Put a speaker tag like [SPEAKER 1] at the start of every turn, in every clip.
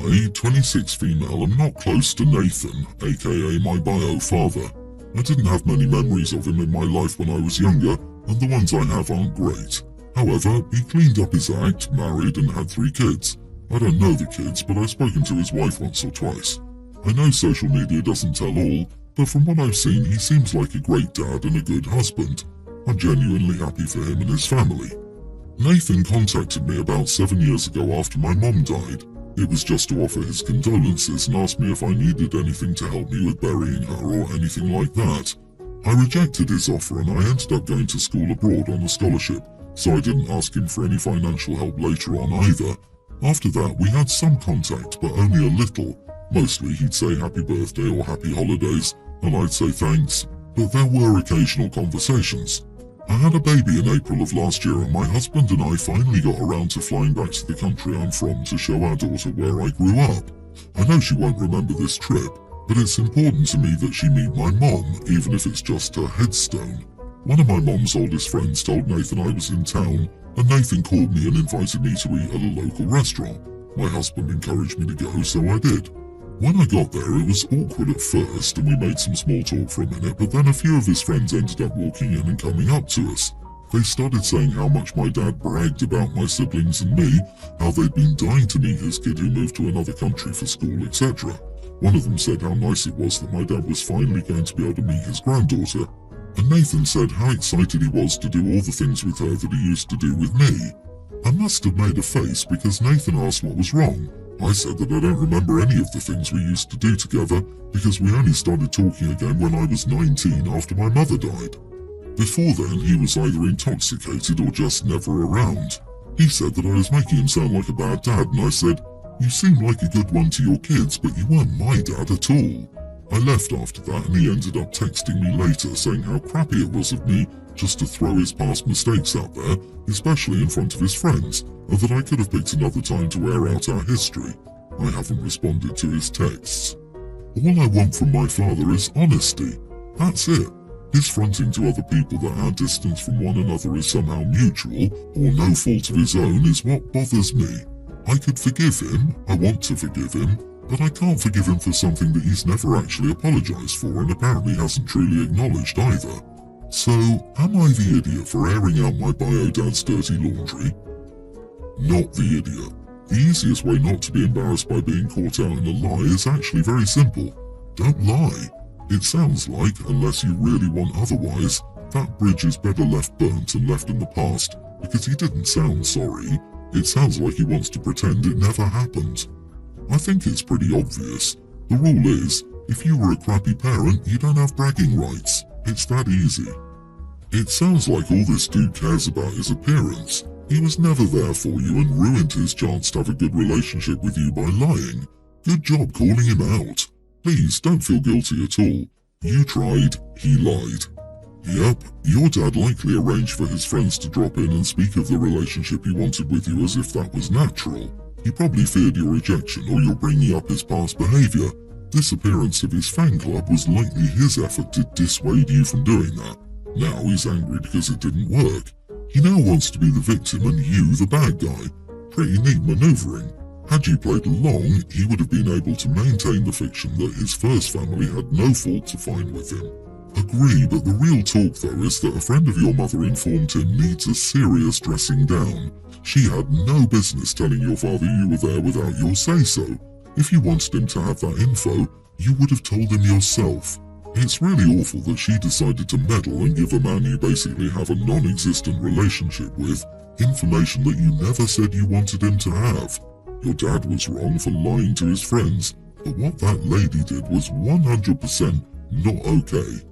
[SPEAKER 1] I, 26 female, am not close to Nathan, aka my bio father. I didn't have many memories of him in my life when I was younger, and the ones I have aren't great. However, he cleaned up his act, married, and had 3 kids. I don't know the kids, but I've spoken to his wife once or twice. I know social media doesn't tell all, but from what I've seen, he seems like a great dad and a good husband. I'm genuinely happy for him and his family. Nathan contacted me about 7 years ago after my mom died. It was just to offer his condolences and ask me if I needed anything to help me with burying her or anything like that. I rejected his offer and I ended up going to school abroad on a scholarship, so I didn't ask him for any financial help later on either. After that, we had some contact, but only a little. Mostly he'd say happy birthday or happy holidays, and I'd say thanks, but there were occasional conversations. I had a baby in April of last year and my husband and I finally got around to flying back to the country I'm from to show our daughter where I grew up. I know she won't remember this trip, but it's important to me that she meet my mom, even if it's just a headstone. One of my mom's oldest friends told Nathan I was in town, and Nathan called me and invited me to eat at a local restaurant. My husband encouraged me to go, so I did. When I got there, it was awkward at first and we made some small talk for a minute, but then a few of his friends ended up walking in and coming up to us. They started saying how much my dad bragged about my siblings and me, how they'd been dying to meet his kid who moved to another country for school, etc. One of them said how nice it was that my dad was finally going to be able to meet his granddaughter, and Nathan said how excited he was to do all the things with her that he used to do with me. I must have made a face because Nathan asked what was wrong. I said that I don't remember any of the things we used to do together because we only started talking again when I was 19 after my mother died. Before then, he was either intoxicated or just never around. He said that I was making him sound like a bad dad, and I said, "You seem like a good one to your kids, but you weren't my dad at all." I left after that and he ended up texting me later saying how crappy it was of me just to throw his past mistakes out there, especially in front of his friends, and that I could have picked another time to air out our history. I haven't responded to his texts. All I want from my father is honesty. That's it. His fronting to other people that our distance from one another is somehow mutual, or no fault of his own, is what bothers me. I could forgive him, I want to forgive him, but I can't forgive him for something that he's never actually apologised for and apparently hasn't truly acknowledged either. So, am I the idiot for airing out my bio dad's dirty laundry? Not the idiot. The easiest way not to be embarrassed by being caught out in a lie is actually very simple. Don't lie. It sounds like, unless you really want otherwise, that bridge is better left burnt and left in the past, because he didn't sound sorry. It sounds like he wants to pretend it never happened. I think it's pretty obvious. The rule is, if you were a crappy parent, you don't have bragging rights. It's that easy. It sounds like all this dude cares about is appearance. He was never there for you and ruined his chance to have a good relationship with you by lying. Good job calling him out. Please don't feel guilty at all. You tried, he lied. Yep, your dad likely arranged for his friends to drop in and speak of the relationship he wanted with you as if that was natural. He probably feared your rejection or your bringing up his past behaviour. This appearance of his fan club was likely his effort to dissuade you from doing that. Now he's angry because it didn't work. He now wants to be the victim and you the bad guy. Pretty neat manoeuvring. Had you played along, he would have been able to maintain the fiction that his first family had no fault to find with him. Agree, but the real talk though is that a friend of your mother informed him needs a serious dressing down. She had no business telling your father you were there without your say-so. If you wanted him to have that info, you would have told him yourself. It's really awful that she decided to meddle and give a man you basically have a non-existent relationship with information that you never said you wanted him to have. Your dad was wrong for lying to his friends, but what that lady did was 100% not okay.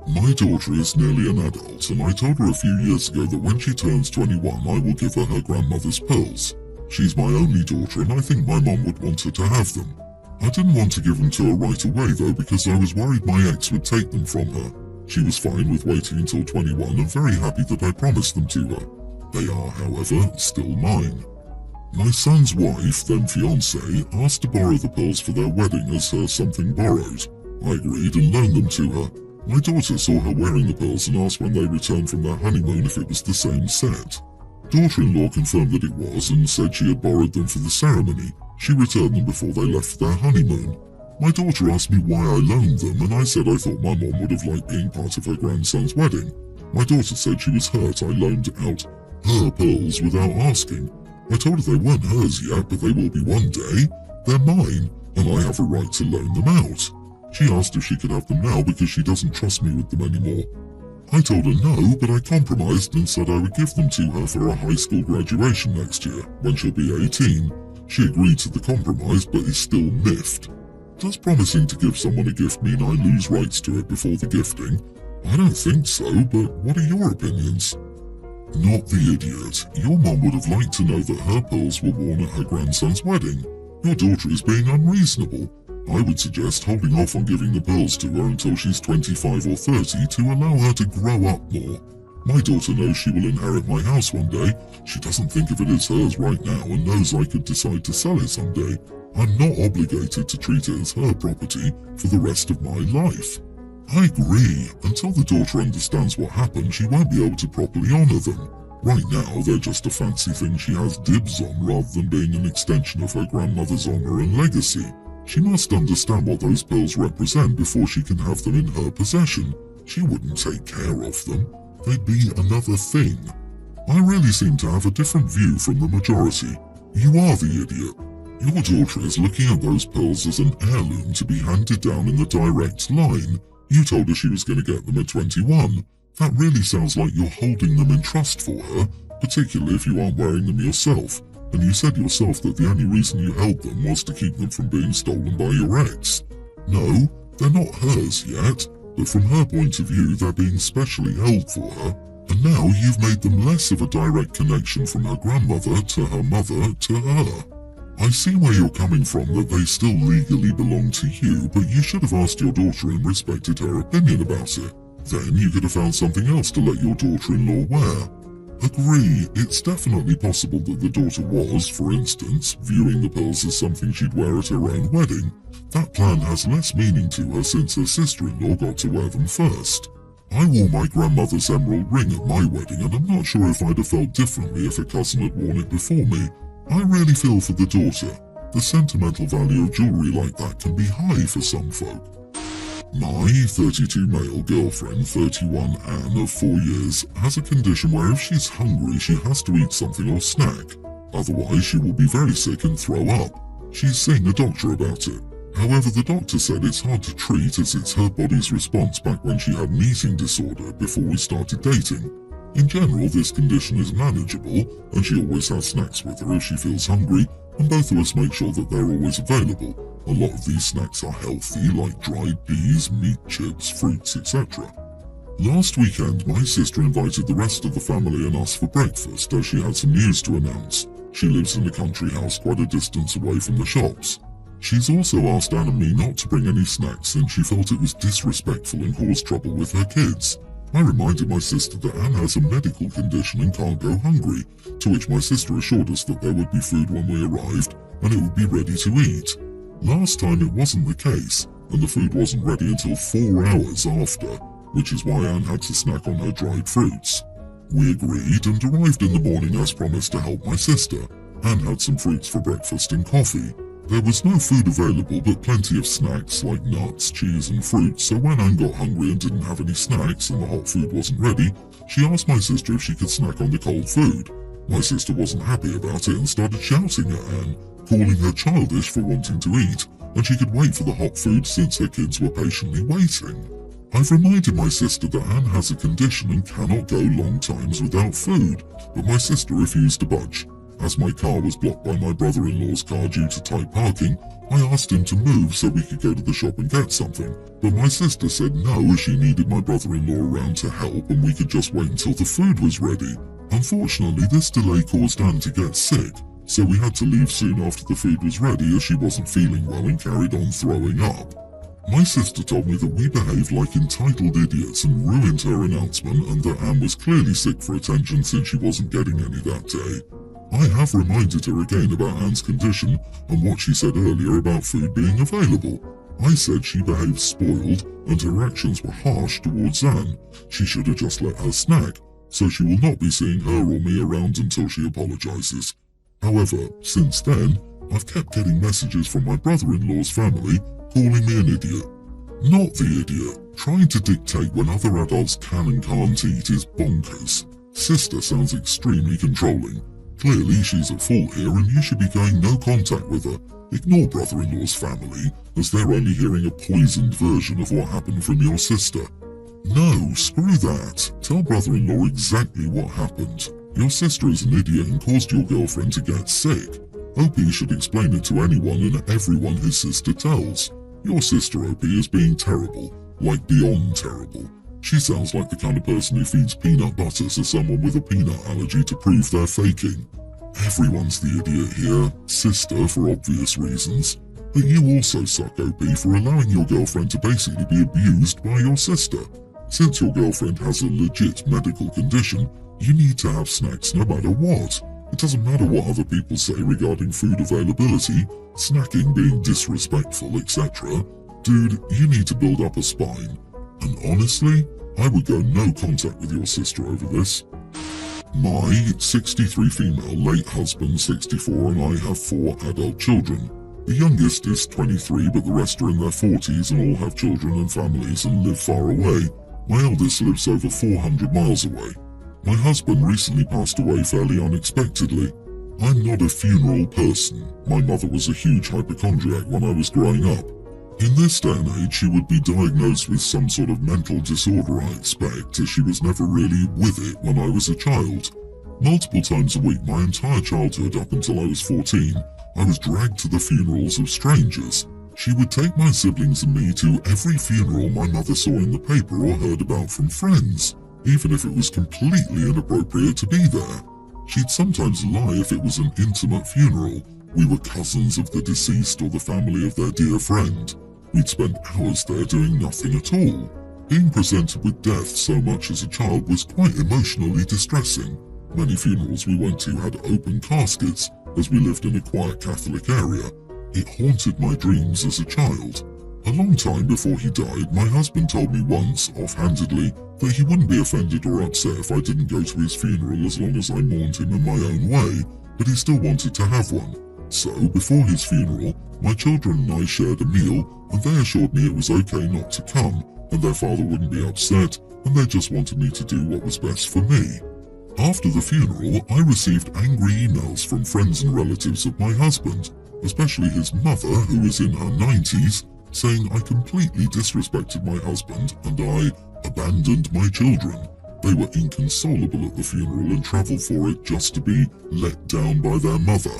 [SPEAKER 1] My daughter is nearly an adult, and I told her a few years ago that when she turns 21 I will give her her grandmother's pills. She's my only daughter and I think my mom would want her to have them. I didn't want to give them to her right away though because I was worried my ex would take them from her. She was fine with waiting until 21 and very happy that I promised them to her. They are, however, still mine. My son's wife, then fiancée, asked to borrow the pills for their wedding as her something borrowed. I agreed and loaned them to her. My daughter saw her wearing the pills and asked when they returned from their honeymoon if it was the same set. Daughter-in-law confirmed that it was and said she had borrowed them for the ceremony. She returned them before they left for their honeymoon. My daughter asked me why I loaned them, and I said I thought my mom would have liked being part of her grandson's wedding. My daughter said she was hurt I loaned out her pearls without asking. I told her they weren't hers yet, but they will be one day. They're mine, and I have a right to loan them out. She asked if she could have them now because she doesn't trust me with them anymore. I told her no, but I compromised and said I would give them to her for her high school graduation next year, when she'll be 18. She agreed to the compromise, but is still miffed. Does promising to give someone a gift mean I lose rights to it before the gifting? I don't think so, but what are your opinions? Not the idiot. Your mom would have liked to know that her pearls were worn at her grandson's wedding. Your daughter is being unreasonable. I would suggest holding off on giving the pearls to her until she's 25 or 30 to allow her to grow up more. My daughter knows she will inherit my house one day. She doesn't think of it as hers right now and knows I could decide to sell it someday. I'm not obligated to treat it as her property for the rest of my life. I agree. Until the daughter understands what happened, she won't be able to properly honour them. Right now, they're just a fancy thing she has dibs on rather than being an extension of her grandmother's honour and legacy. She must understand what those pearls represent before she can have them in her possession. She wouldn't take care of them. They'd be another thing. I really seem to have a different view from the majority. You are the idiot. Your daughter is looking at those pearls as an heirloom to be handed down in the direct line. You told her she was going to get them at 21. That really sounds like you're holding them in trust for her, particularly if you aren't wearing them yourself. And you said yourself that the only reason you held them was to keep them from being stolen by your ex. No, they're not hers yet, but from her point of view they're being specially held for her. And now you've made them less of a direct connection from her grandmother to her mother to her. I see where you're coming from, that they still legally belong to you, but you should have asked your daughter and respected her opinion about it. Then you could have found something else to let your daughter-in-law wear. Agree, it's definitely possible that the daughter was, for instance, viewing the pearls as something she'd wear at her own wedding. That plan has less meaning to her since her sister-in-law got to wear them first. I wore my grandmother's emerald ring at my wedding, and I'm not sure if I'd have felt differently if a cousin had worn it before me. I really feel for the daughter. The sentimental value of jewellery like that can be high for some folk. My 32 male girlfriend, 31 Anne of 4 years, has a condition where if she's hungry she has to eat something or snack. Otherwise she will be very sick and throw up. She's seeing a doctor about it. However, the doctor said it's hard to treat as it's her body's response back when she had an eating disorder before we started dating. In general, this condition is manageable, and she always has snacks with her if she feels hungry, and both of us make sure that they're always available. A lot of these snacks are healthy, like dried peas, meat chips, fruits, etc. Last weekend, my sister invited the rest of the family and us for breakfast as she had some news to announce. She lives in a country house quite a distance away from the shops. She's also asked Anne and me not to bring any snacks since she felt it was disrespectful and caused trouble with her kids. I reminded my sister that Anne has a medical condition and can't go hungry, to which my sister assured us that there would be food when we arrived and it would be ready to eat. Last time it wasn't the case, and the food wasn't ready until 4 hours after, which is why Anne had to snack on her dried fruits. We agreed and arrived in the morning as promised to help my sister. Anne had some fruits for breakfast and coffee. There was no food available but plenty of snacks like nuts, cheese and fruit, so when Anne got hungry and didn't have any snacks and the hot food wasn't ready, she asked my sister if she could snack on the cold food. My sister wasn't happy about it and started shouting at Anne, calling her childish for wanting to eat, and she could wait for the hot food since her kids were patiently waiting. I've reminded my sister that Anne has a condition and cannot go long times without food, but my sister refused to budge. As my car was blocked by my brother-in-law's car due to tight parking, I asked him to move so we could go to the shop and get something, but my sister said no as she needed my brother-in-law around to help and we could just wait until the food was ready. Unfortunately, this delay caused Anne to get sick, so we had to leave soon after the food was ready as she wasn't feeling well and carried on throwing up. My sister told me that we behaved like entitled idiots and ruined her announcement and that Anne was clearly sick for attention since she wasn't getting any that day. I have reminded her again about Anne's condition and what she said earlier about food being available. I said she behaved spoiled and her actions were harsh towards Anne. She should have just let her snack, so she will not be seeing her or me around until she apologises. However, since then, I've kept getting messages from my brother-in-law's family calling me an idiot. Not the idiot. Trying to dictate when other adults can and can't eat is bonkers. Sister sounds extremely controlling. Clearly she's at fault here and you should be going no contact with her. Ignore brother-in-law's family, as they're only hearing a poisoned version of what happened from your sister. No, screw that. Tell brother-in-law exactly what happened. Your sister is an idiot and caused your girlfriend to get sick. OP should explain it to anyone and everyone his sister tells. Your sister, OP, is being terrible, like beyond terrible. She sounds like the kind of person who feeds peanut butter to someone with a peanut allergy to prove they're faking. Everyone's the idiot here, sister for obvious reasons. But you also suck, OP, for allowing your girlfriend to basically be abused by your sister. Since your girlfriend has a legit medical condition, you need to have snacks no matter what. It doesn't matter what other people say regarding food availability, snacking being disrespectful, etc. Dude, you need to build up a spine. And honestly, I would go no contact with your sister over this. My 63 female late husband 64 and I have 4 adult children. The youngest is 23 but the rest are in their 40s and all have children and families and live far away. My eldest lives over 400 miles away. My husband recently passed away fairly unexpectedly. I'm not a funeral person. My mother was a huge hypochondriac when I was growing up. In this day and age, she would be diagnosed with some sort of mental disorder, I expect, as she was never really with it when I was a child. Multiple times a week my entire childhood up until I was 14, I was dragged to the funerals of strangers. She would take my siblings and me to every funeral my mother saw in the paper or heard about from friends, even if it was completely inappropriate to be there. She'd sometimes lie if it was an intimate funeral. We were cousins of the deceased or the family of their dear friend. We'd spend hours there doing nothing at all. Being presented with death so much as a child was quite emotionally distressing. Many funerals we went to had open caskets, as we lived in a quiet Catholic area. It haunted my dreams as a child. A long time before he died, my husband told me once, offhandedly, that he wouldn't be offended or upset if I didn't go to his funeral as long as I mourned him in my own way, but he still wanted to have one. So, before his funeral, my children and I shared a meal, and they assured me it was okay not to come, and their father wouldn't be upset, and they just wanted me to do what was best for me. After the funeral, I received angry emails from friends and relatives of my husband, especially his mother, who is in her 90s, saying I completely disrespected my husband and I abandoned my children. They were inconsolable at the funeral and travelled for it just to be let down by their mother.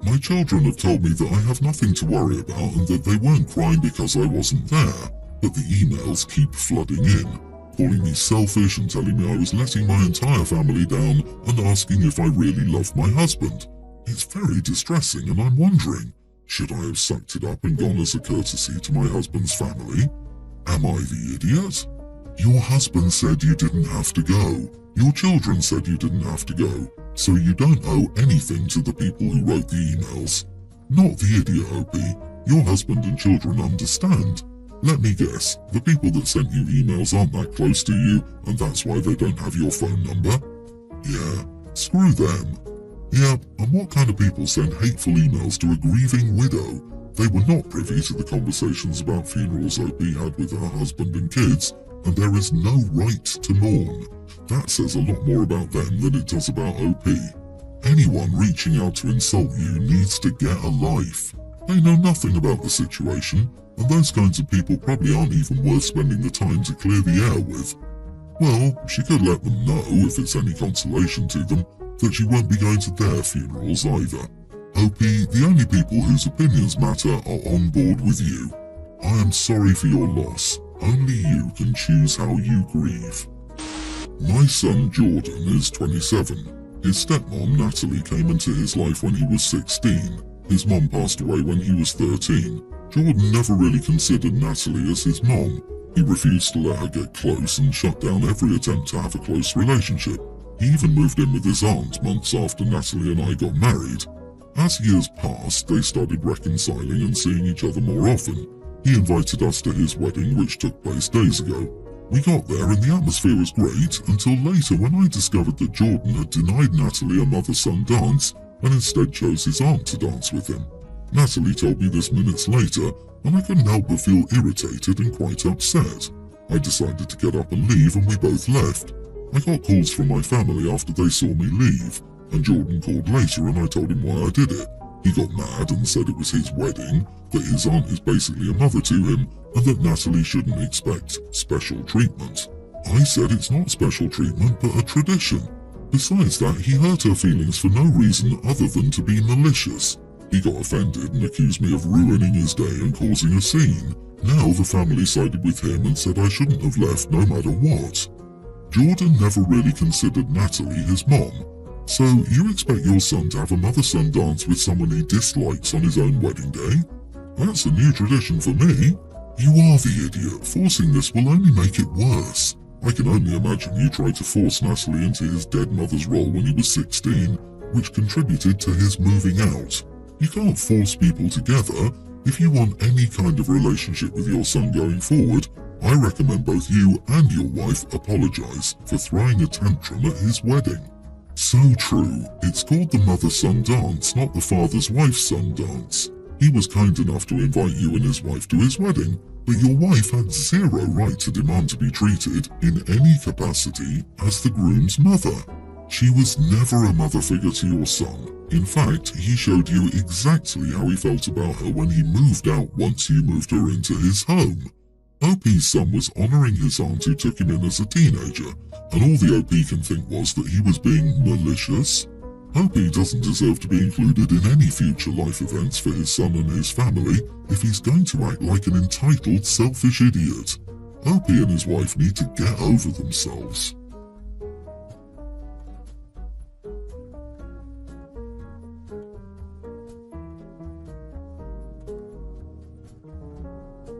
[SPEAKER 1] My children have told me that I have nothing to worry about and that they weren't crying because I wasn't there, but the emails keep flooding in, calling me selfish and telling me I was letting my entire family down and asking if I really loved my husband. It's very distressing and I'm wondering, should I have sucked it up and gone as a courtesy to my husband's family? Am I the idiot? Your husband said you didn't have to go. Your children said you didn't have to go. So you don't owe anything to the people who wrote the emails. Not the idiot, OP. Your husband and children understand. Let me guess, the people that sent you emails aren't that close to you, and that's why they don't have your phone number? Yeah, screw them. Yep, and what kind of people send hateful emails to a grieving widow? They were not privy to the conversations about funerals OP had with her husband and kids, and there is no right to mourn. That says a lot more about them than it does about OP. Anyone reaching out to insult you needs to get a life. They know nothing about the situation, and those kinds of people probably aren't even worth spending the time to clear the air with. Well, she could let them know, if it's any consolation to them, that she won't be going to their funerals either. OP, the only people whose opinions matter are on board with you. I am sorry for your loss. Only you can choose how you grieve. My son Jordan is 27. His stepmom Natalie came into his life when he was 16. His mom passed away when he was 13. Jordan never really considered Natalie as his mom. He refused to let her get close and shut down every attempt to have a close relationship. He even moved in with his aunt months after Natalie and I got married. As years passed, they started reconciling and seeing each other more often. He invited us to his wedding, which took place days ago. We got there and the atmosphere was great until later when I discovered that Jordan had denied Natalie a mother-son dance and instead chose his aunt to dance with him. Natalie told me this minutes later, and I couldn't help but feel irritated and quite upset. I decided to get up and leave, and we both left. I got calls from my family after they saw me leave, and Jordan called later and I told him why I did it. He got mad and said it was his wedding, that his aunt is basically a mother to him, and that Natalie shouldn't expect special treatment. I said it's not special treatment, but a tradition. Besides that, he hurt her feelings for no reason other than to be malicious. He got offended and accused me of ruining his day and causing a scene. Now the family sided with him and said I shouldn't have left no matter what. Jordan never really considered Natalie his mom. So you expect your son to have a mother-son dance with someone he dislikes on his own wedding day? That's a new tradition for me. You are the idiot. Forcing this will only make it worse. I can only imagine you tried to force Natalie into his dead mother's role when he was 16, which contributed to his moving out. You can't force people together. If you want any kind of relationship with your son going forward, I recommend both you and your wife apologize for throwing a tantrum at his wedding. So true. It's called the mother-son dance, not the father's-wife-son dance. He was kind enough to invite you and his wife to his wedding, but your wife had zero right to demand to be treated in any capacity as the groom's mother. She was never a mother figure to your son. In fact, he showed you exactly how he felt about her when he moved out once you moved her into his home. OP's son was honouring his aunt who took him in as a teenager, and all the OP can think was that he was being malicious. OP doesn't deserve to be included in any future life events for his son and his family if he's going to act like an entitled, selfish idiot. OP and his wife need to get over themselves.